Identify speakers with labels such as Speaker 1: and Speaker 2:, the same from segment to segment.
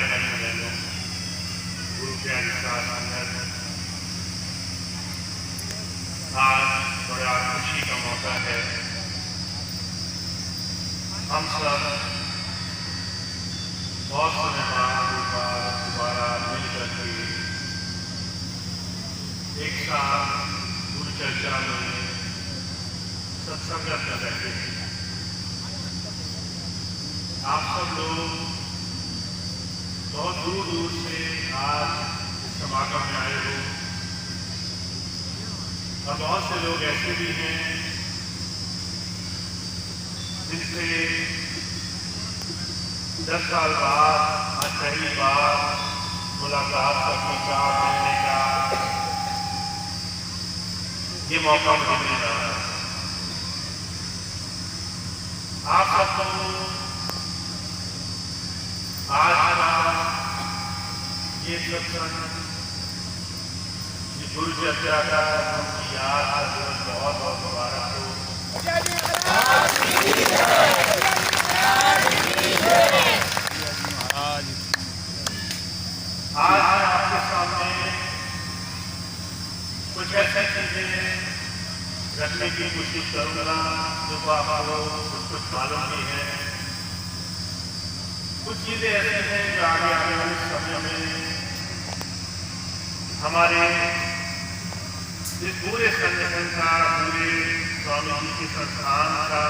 Speaker 1: भाई बहनों, गुरु के अनुसार संगत, आज बड़ा खुशी का मौका है। हम सब बहुत समय बाद दोबारा मिलकर के एक साथ गुरु चर्चा में सत्संगत कर रहे थे। आप सब लोग बहुत दूर दूर से आज इस समागम में आए हो और बहुत से लोग ऐसे भी हैं जिनसे 10 साल बाद आज पहली बार मुलाकात करने का, मिलने का ये मौका मुझे मिल रहा है। आप सबको आज का ये सत्संग, ये गुरु चर्चा का उनकी याद का दिवस बहुत बहुत मुबारक हो। आज मैं आपके सामने कुछ ऐसी चीजें रखने की कोशिश करूंगा जो आपको कुछ मालूम नहीं है। कुछ चीजें ऐसी हैं जो आगे आने वाले समय में हमारे इस पूरे संगठन का, पूरे स्वामी जी के संस्थान का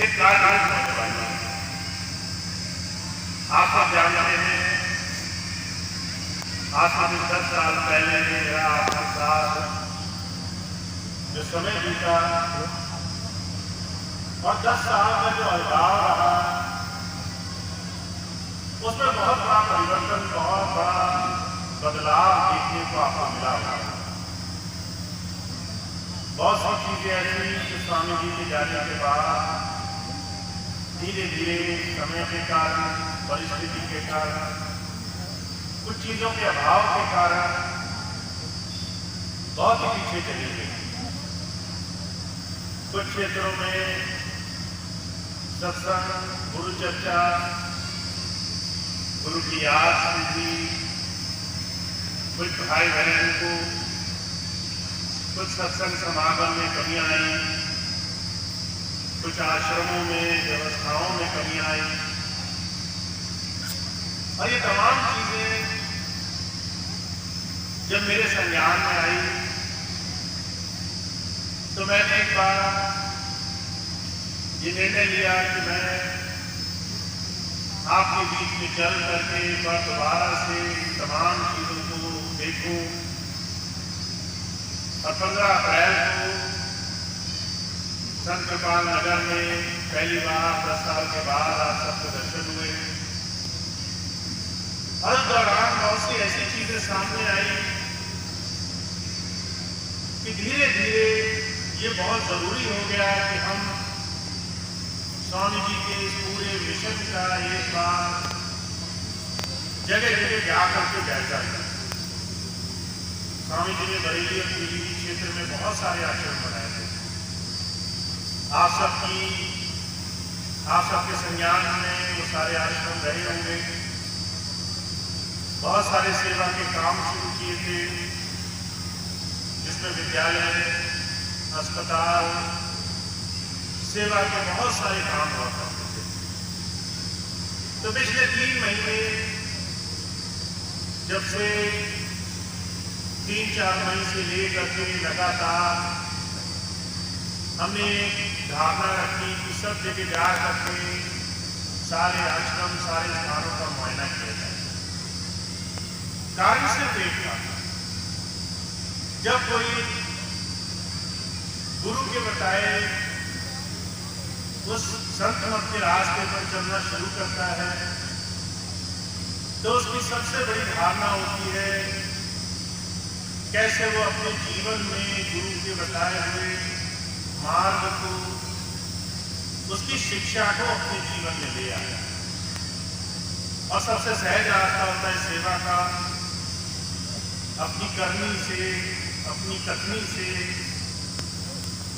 Speaker 1: एक कार्य होने वाला है। आप सब जानते हैं, आज से 10 साल पहले मेरा आपके साथ जो समय बीता और 10 साल का जो अलगाव रहा, उसमें बहुत बड़ा परिवर्तन, बहुत बड़ा बदलाव देखने को आपको मिला होगा। बहुत सी चीजें ऐसी जो स्वामी जी के जाने के बाद धीरे धीरे समय के कारण, परिस्थिति के कारण, कुछ चीजों के अभाव के कारण बहुत ही पीछे चली गई। कुछ क्षेत्रों में सत्संग, गुरु चर्चा, गुरु की याद स्मृति, कुछ भाई बहन को कुछ सत्संग समागम में कमियां आई, कुछ आश्रमों में, व्यवस्थाओं में कमियां आई। और ये तमाम चीजें जब मेरे संज्ञान में आई तो मैंने एक बार ये निर्णय लिया कि मैं आपके बीच में चल करके एक बार दोबारा से तमाम चीजों को देखूं। और 15 अप्रैल को संत कृपाल नगर में पहली बार 10 साल के बाद आप सबके दर्शन हुए। और उस दौरान बहुत सी ऐसी चीजें सामने आई कि धीरे धीरे ये बहुत जरूरी हो गया कि हम स्वामी जी के इस पूरे मिशन का एक बार जगह जगह जाकर के जायजा लिया। स्वामी जी ने बरेली और पीलीभीत क्षेत्र में बहुत सारे आश्रम बनाए थे। आप सबके संज्ञान में वो सारे आश्रम रहे होंगे। बहुत सारे सेवा के काम शुरू किए थे, जिसमें विद्यालय, अस्पताल, सेवा के बहुत सारे काम हुआ करते थे। तो पिछले 3 महीने, जब से 3-4 महीने से लेकर के लगातार हमने धारणा रखी कि सब जगह जा करके सारे आश्रम, सारे स्थानों का मुआयना किया जाए। कार्य सिर्फ एक था, जब कोई गुरु के बताए उस संत मत के रास्ते पर चलना शुरू करता है तो उसकी सबसे बड़ी धारणा होती है कैसे वो अपने जीवन में गुरु के बताए हुए मार्ग को, उसकी शिक्षा को अपने जीवन में ले आए। और सबसे सहज रास्ता होता है सेवा का। अपनी करनी से, अपनी कथनी से,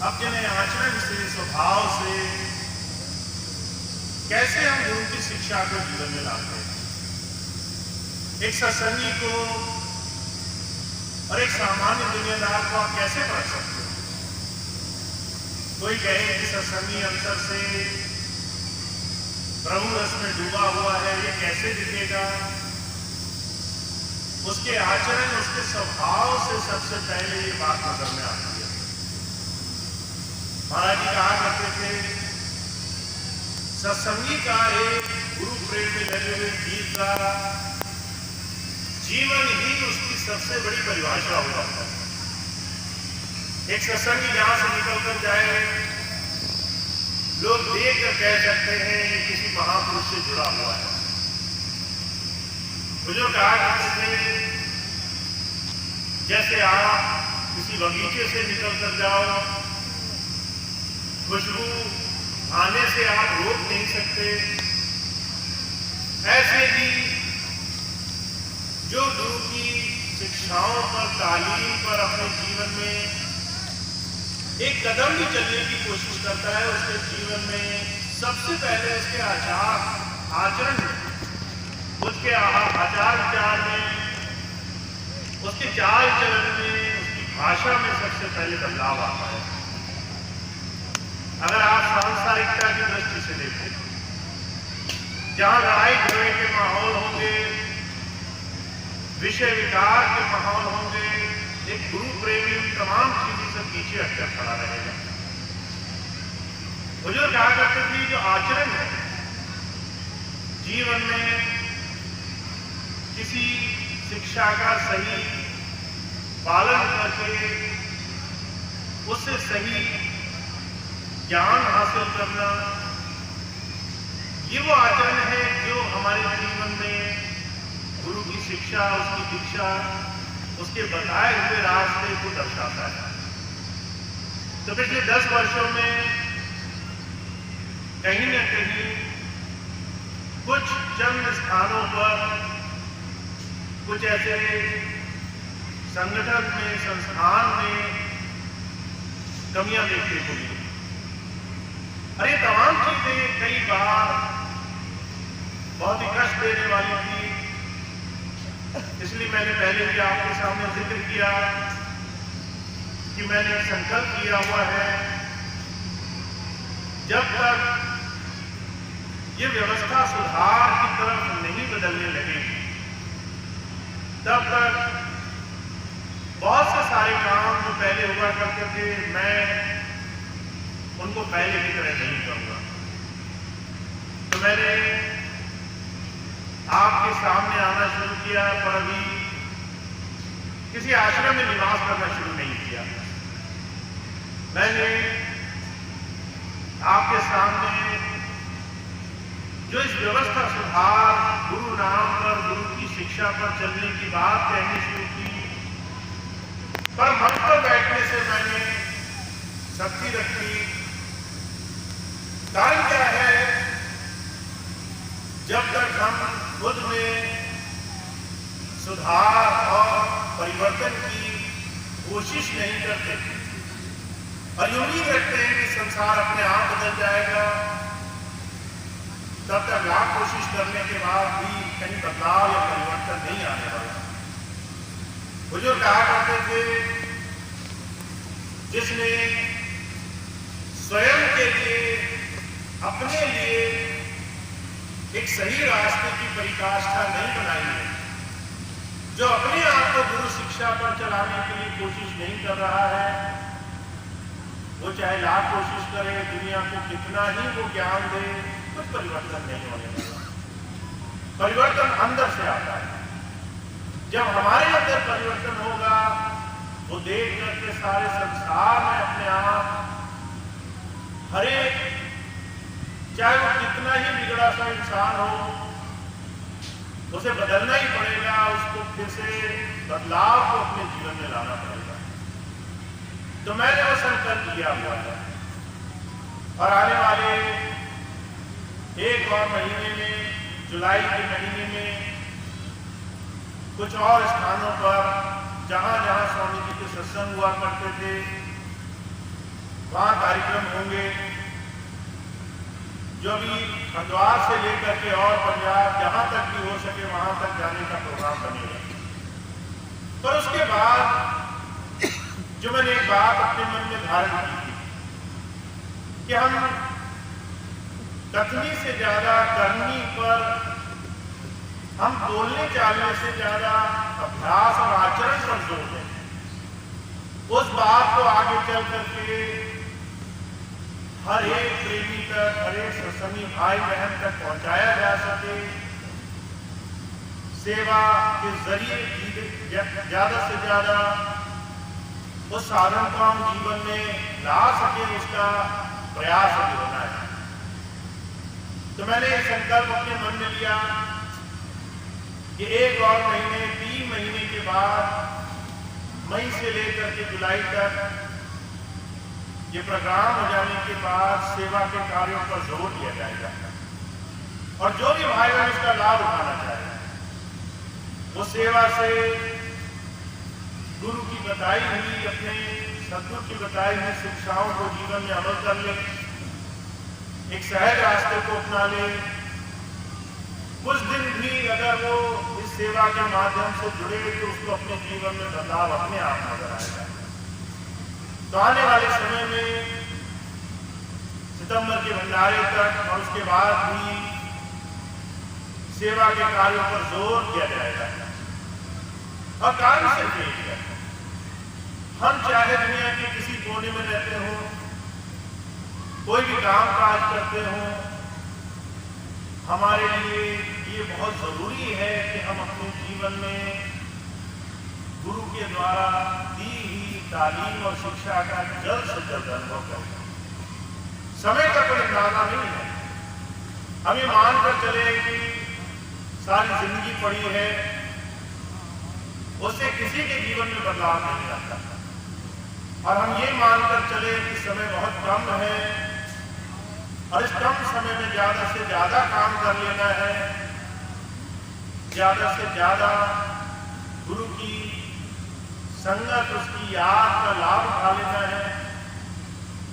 Speaker 1: अपने आचरण से, स्वभाव से कैसे हम गुरु की शिक्षा को जीवन में लाते हैं। एक सत्संगी को और एक सामान्य दुनियादार को आप कैसे पढ़ सकते हो। कोई कहे कि सत्संगी अंतर से प्रभु रस में डूबा हुआ है, ये कैसे दिखेगा। उसके आचरण, उसके स्वभाव से सबसे पहले ये बात नजर में आती है। महाराज जी कहा करते थे, सत्संगी का एक गुरु प्रेम में लगे हुए जीव का जीवन ही उसकी सबसे बड़ी परिभाषा हुआ है। एक सत्संगी जहां से निकलकर जाए, लोग देख कर कह सकते हैं ये किसी महापुरुष से जुड़ा हुआ है। बुजुर्ग कहा करते थे, जैसे आप किसी बगीचे से निकलकर जाओ, खुशबू आने से आप रोक नहीं सकते, ऐसे ही जो गुरु की शिक्षाओं पर, तालीम पर अपने जीवन में एक कदम भी चलने की कोशिश करता है, उसके जीवन में सबसे पहले उसके आचरण में, उसके आचार विचार में, उसके चाल चलन में, उसकी भाषा में सबसे पहले बदलाव आता है। अगर आप सांसारिकता की दृष्टि से देखें, जहां लड़ाई झगड़े के माहौल होंगे, विषय विकार के माहौल होंगे, एक गुरु प्रेमी उन तमाम चीजों से पीछे हटकर खड़ा रहेगा। बुजुर्ग कहा करते थे, जो आचरण है जीवन में, किसी शिक्षा का सही पालन करके उससे सही ज्ञान हासिल करना, ये वो आचरण है जो हमारे जीवन में गुरु की शिक्षा, उसकी दीक्षा, उसके बताए हुए रास्ते को दर्शाता है। तो पिछले 10 वर्षों में कहीं न कहीं कुछ चंद स्थानों पर कुछ ऐसे संगठन में, संस्थान में कमियां देखने को मिली। अरे तमाम चीजें कई बार बहुत ही कष्ट देने वाली थी, इसलिए मैंने पहले भी आपके सामने जिक्र किया कि मैंने संकल्प किया हुआ है, जब तक ये व्यवस्था सुधार की तरफ नहीं बदलने लगेगी, तब तक बहुत से सारे काम जो पहले हुआ करते थे, मैं उनको पहले की तरह नहीं करूंगा। तो मैंने आपके सामने आना शुरू किया, पर अभी किसी आश्रम में निवास करना शुरू नहीं किया। मैंने आपके सामने जो इस व्यवस्था सुधार, गुरु नाम पर, गुरु की शिक्षा पर चलने की बात कहनी शुरू की, पर मन पर बैठने से मैंने शक्ति रखी। कारण क्या है, जब तक हम खुद में सुधार और परिवर्तन की कोशिश नहीं करते और उम्मीद रखते हैं कि संसार अपने आप बदल जाएगा, तब तक लाख कोशिश करने के बाद भी कहीं बदलाव या परिवर्तन नहीं आने वाला। बुजुर्ग कहा करते थे, जिसने स्वयं के लिए, अपने लिए एक सही रास्ते की परिकाष्ठा नहीं बनाई है, जो अपने आप को गुरु शिक्षा पर चलाने के लिए कोशिश नहीं कर रहा है, वो चाहे लाख कोशिश करे, दुनिया को कितना ही वो ज्ञान दे, कुछ परिवर्तन नहीं होने वाला। परिवर्तन अंदर से आता है। जब हमारे अंदर परिवर्तन होगा, वो देख करके सारे संसार में अपने आप, हर एक, चाहे वो कितना ही बिगड़ा सा इंसान हो, उसे बदलना ही पड़ेगा, उसको फिर से बदलाव को अपने जीवन में लाना पड़ेगा। तो मैंने वो संकल्प किया हुआ है और आने वाले एक और महीने में, जुलाई के महीने में, कुछ और स्थानों पर जहां जहां स्वामी जी के सत्संग हुआ करते थे, वहां कार्यक्रम होंगे। जो भी हरिद्वार से लेकर के और पंजाब जहां तक भी हो सके वहां तक जाने का प्रोग्राम बनेगा। पर उसके बाद जो मैंने एक बात अपने मन में धारण की थी कि हम कथनी से ज्यादा करनी पर, हम बोलने चालने से ज्यादा अभ्यास और आचरण पर जोर दें, उस बात को आगे चल करके हर एक प्रेमी तक, हर एक सत्संगी भाई बहन तक पहुंचाया जा सके। सेवा के जरिए ज्यादा से ज्यादा उस साधन को हम जीवन में ला सके, उसका प्रयास भी होना है। तो मैंने एक संकल्प अपने मन में लिया कि एक और महीने, 3 महीने के बाद, मई से लेकर के जुलाई तक ये प्रोग्राम हो जाने के बाद सेवा के कार्यों पर जोर दिया जाएगा। और जो भी भाई बहन इसका लाभ उठाना चाहे वो सेवा से गुरु की बताई हुई, अपने सदगुरु की बताई हुई शिक्षाओं को जीवन में अमल कर ले, एक सहज रास्ते को अपना ले। कुछ दिन भी अगर वो इस सेवा के माध्यम से जुड़े तो उसको अपने जीवन में बदलाव अपने आप नजर आएगा। तो आने वाले समय में सितंबर के भंडारे तक और उसके बाद भी सेवा के कार्यों पर जोर दिया जाएगा। और कार्य से एक है, हम चाहे दुनिया के किसी कोने में रहते हो, कोई भी काम काज करते हो, हमारे लिए ये बहुत जरूरी है कि हम अपने जीवन में गुरु के द्वारा दी हुई तालीम और शिक्षा का जल्द से जल्द अनुभव करें। समय का कोई अंदाजा नहीं है। हम ये मानकर चले कि सारी जिंदगी पड़ी है, उससे किसी के जीवन में बदलाव नहीं आता। और हम ये मानकर चले कि समय बहुत कम है और इस कम समय में ज्यादा से ज्यादा काम कर लेना है, ज्यादा से ज्यादा गुरु की संगत, उसकी याद का लाभ उठा लेना है,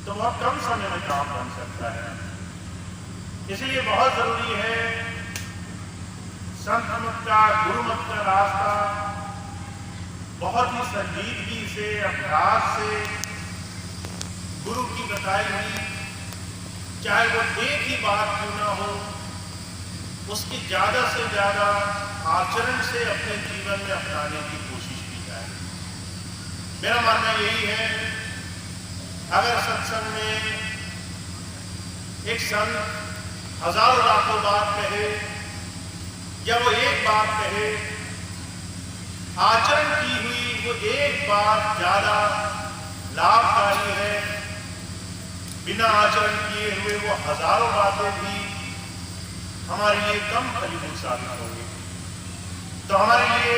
Speaker 1: तो बहुत कम समय में काम बन सकता है। इसलिए बहुत जरूरी है संत मत का, गुरु मत का रास्ता बहुत ही संजीदगी से, अभ्यास से, गुरु की बताई हुई, चाहे वो एक ही बात क्यों ना हो, उसकी ज्यादा से ज्यादा आचरण से अपने जीवन में अपनाने की कोशिश की जाए। मेरा मानना यही है, अगर सत्संग में एक संत हजारों लाखों बात कहे या वो एक बात कहे, आचरण की हुई वो एक बात ज्यादा लाभकारी है। बिना आचरण किए हुए वो हजारों बातें भी हमारे लिए कम फलीभूत साबित होंगी। तो हमारे लिए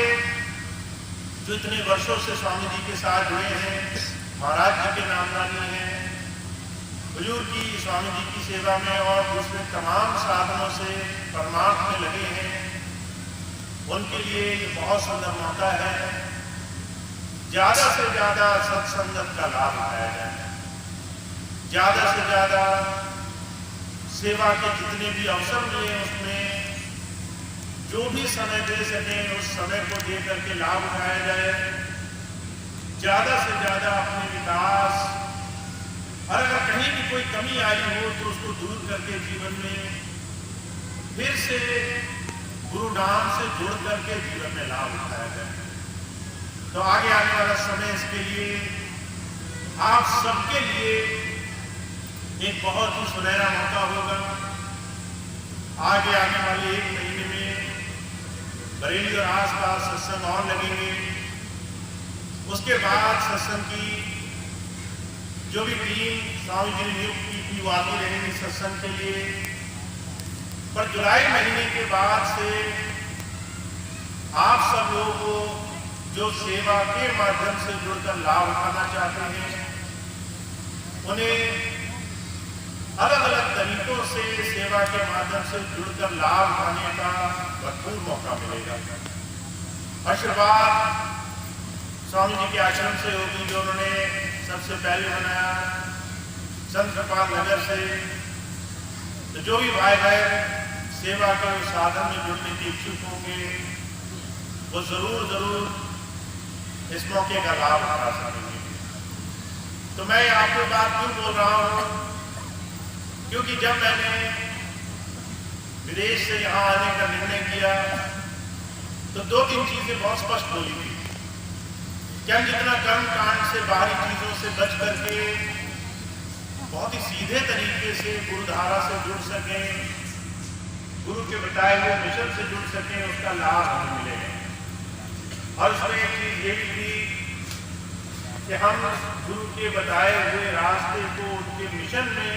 Speaker 1: जो इतने वर्षों से स्वामी जी के साथ जुड़े हैं, महाराज जी के नामधारी हैं, हुजूर की, स्वामी जी की सेवा में और दूसरे तमाम साधनों से परमार्थ में लगे हैं, उनके लिए ये बहुत सुंदर मौका है। ज्यादा से ज्यादा सत्संगत का लाभ उठाया जाए, ज्यादा से ज्यादा सेवा के जितने भी अवसर मिले उसमें जो भी समय दे सकें उस समय को दे करके लाभ उठाया जाए। ज्यादा से ज्यादा अपने विकास, और अगर कहीं भी कोई कमी आई हो तो उसको दूर करके जीवन में फिर से गुरु नाम से जुड़ करके जीवन में लाभ उठाया जाए। तो आगे आने वाला समय इसके लिए आप सबके लिए एक बहुत ही सुनहरा मौका होगा। आगे आने वाले 1 महीने में बरेली और आसपास सत्संग और लगेंगे। उसके बाद सत्संग की जो भी टीम स्वामी जी ने नियुक्त की थी वो आती रहेंगी सत्संग के लिए। पर जुलाई महीने के बाद से आप सब लोगों को जो सेवा के माध्यम से जुड़कर लाभ उठाना चाहते हैं, उन्हें अलग अलग तरीकों से सेवा के माध्यम से जुड़कर लाभ उठाने का भरपूर मौका मिलेगा। आशीर्वाद स्वामी जी के आश्रम से होगी, जो उन्होंने सबसे पहले बनाया, संत कृपाल नगर से तो जो भी भाई बहन सेवा के साधन में जुड़ने के इच्छुक होंगे वो जरूर इस मौके का लाभ उठा सकेंगे। तो मैं आपको बात क्यों बोल रहा हूं, क्योंकि जब मैंने विदेश से यहाँ आने का निर्णय किया तो 2-3 चीजें बहुत स्पष्ट बोली थी कि हम जितना कर्म कांड से बाहरी चीजों से बच करके बहुत ही सीधे तरीके से गुरुधारा से जुड़ सकें, गुरु के बताए हुए मिशन से जुड़ सकें, उसका लाभ हमें मिलेगा। और उसमें एक चीज ये भी थी कि हम गुरु के बताए हुए रास्ते को, उनके मिशन में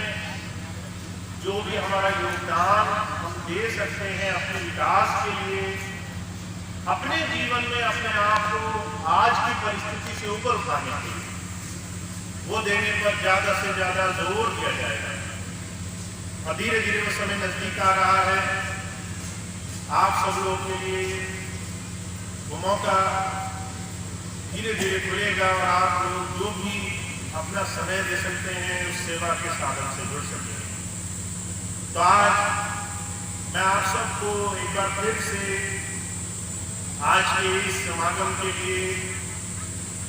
Speaker 1: जो भी हमारा योगदान हम दे सकते हैं अपने विकास के लिए, अपने जीवन में अपने आप को आज की परिस्थिति से ऊपर उठाने के लिए, वो देने पर ज्यादा से ज्यादा जोर दिया जाएगा। और धीरे धीरे वो समय नजदीक आ रहा है। आप सब लोगों के लिए वो मौका धीरे धीरे खुलेगा और आप लोग जो भी अपना समय दे सकते हैं उस सेवा के साधन से जुड़ सकेंगे। तो आज मैं आप सबको एक बार फिर से आज के इस समागम के लिए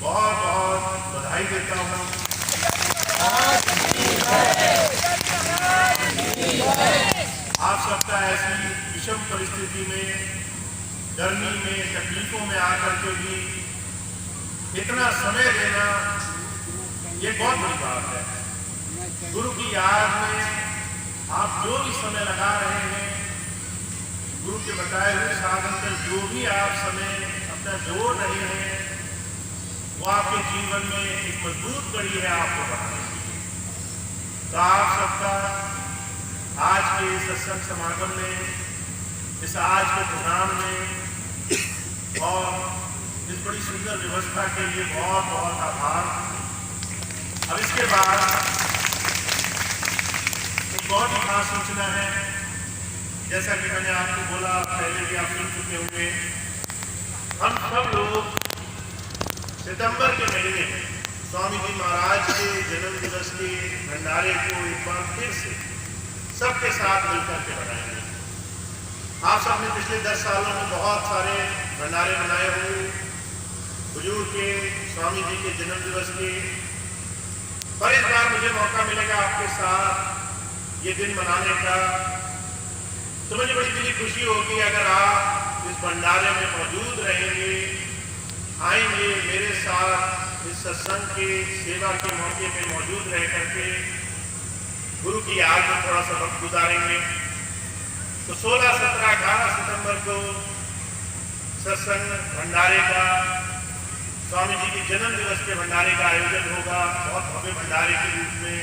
Speaker 1: बहुत बहुत बधाई देता हूँ। आप सबका ऐसी विषम परिस्थिति में, गर्मी में, तकलीफों में आकर के भी इतना समय देना ये बहुत बड़ी बात है। गुरु की याद में आप जो भी समय लगा रहे हैं, गुरु के बताए हुए साधन पर जो भी आप समय अपना जोड़ रहे हैं, वो आपके जीवन में एक मजबूत कड़ी है आपको बढ़ाने की। तो आप सबका आज के सत्संग समागम में, इस आज के प्रोग्राम में और इस बड़ी सुंदर व्यवस्था के लिए बहुत बहुत आभार। अब इसके बाद एक बहुत ही खास सूचना है। जैसा कि मैंने आपको बोला, पहले भी आप सुन चुके होंगे, हम सब लोग सितंबर के महीने में स्वामी जी महाराज के जन्म दिवस के भंडारे को एक बार फिर से सबके साथ मिलकर के बनाएंगे। आप सबने पिछले 10 सालों में बहुत सारे भंडारे बनाए हुए, बुजुर्ग के, स्वामी जी के जन्म दिवस के, पर इस बार मुझे मौका मिलेगा आपके साथ ये दिन मनाने का। तो मुझे बड़ी दिली खुशी होगी अगर आप इस भंडारे में मौजूद रहेंगे, आएंगे मेरे साथ इस सत्संग के सेवा के मौके पे मौजूद रह करके गुरु की याद में थोड़ा सा वक्त गुजारेंगे। तो 16, 17, 18 सितंबर को सत्संग भंडारे का, स्वामी जी के जन्म दिवस के भंडारे का आयोजन होगा। बहुत भव्य भंडारे के रूप में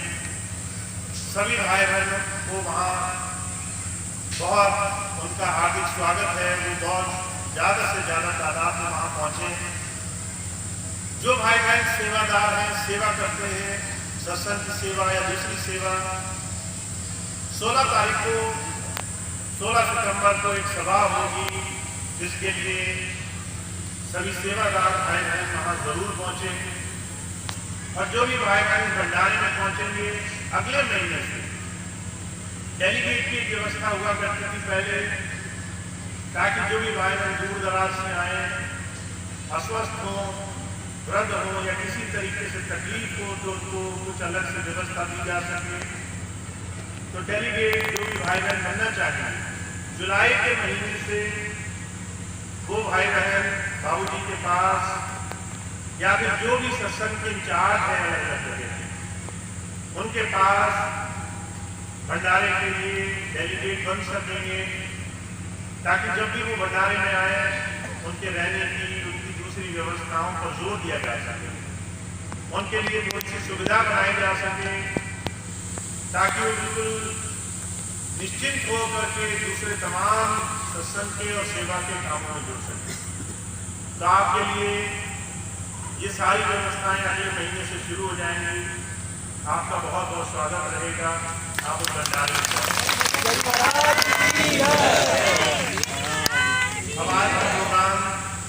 Speaker 1: सभी भाई बहनों को वहाँ बहुत उनका हार्दिक स्वागत है। वो बहुत ज्यादा से ज्यादा तादाद में वहाँ पहुंचे। जो भाई बहन सेवादार हैं, सेवा करते हैं, सत्संग की सेवा या दूसरी सेवा, 16 तारीख को, 16 सितंबर को एक सभा होगी जिसके लिए सभी सेवादार भाई बहन वहाँ जरूर पहुंचेंगे। और जो भी भाई बहन भंडारे में पहुंचेंगे, अगले महीने से डेलीगेट की व्यवस्था हुआ करती थी पहले, ताकि जो भी भाई बहन दूर दराज से आए, अस्वस्थ हो, वृद्ध हो या किसी तरीके से तकलीफ हो तो उनको कुछ अलग से व्यवस्था दी जा सके। तो डेलीगेट जो भी भाई बहन बनना चाहिए, जुलाई के महीने से वो भाई बहन बाबूजी के पास या फिर जो भी सत्संग के इंचार्ज है अलग अलग जगह, उनके पास भंडारे के लिए डेलीगेट बन सकेंगे, ताकि जब भी वो भंडारे में आए उनके रहने की, उनकी दूसरी व्यवस्थाओं पर जोर दिया जा सके, उनके लिए बहुत सी सुविधा बनाई जा सके, ताकि वो बिल्कुल निश्चिंत हो करके दूसरे तमाम सत्संग के और सेवा के कामों में जुड़ सके। तो आपके लिए ये सारी व्यवस्थाएं अगले महीने से शुरू हो जाएंगी। आपका बहुत बहुत स्वागत रहेगा। आप उस भंडारे में अब आज का प्रोग्राम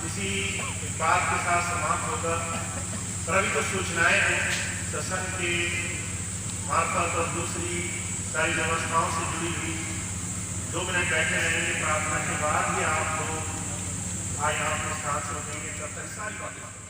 Speaker 1: इसी बात के साथ समाप्त होगा। पर अभी तो सूचनाएं हैं सत्संग के मार्फत और दूसरी सारी व्यवस्थाओं से जुड़ी हुई 2 मिनट बैठे रहेंगे, प्रार्थना के बाद ही आप लोग यहाँ अपने स्थान से उठेंगे, तब तक सारी बातें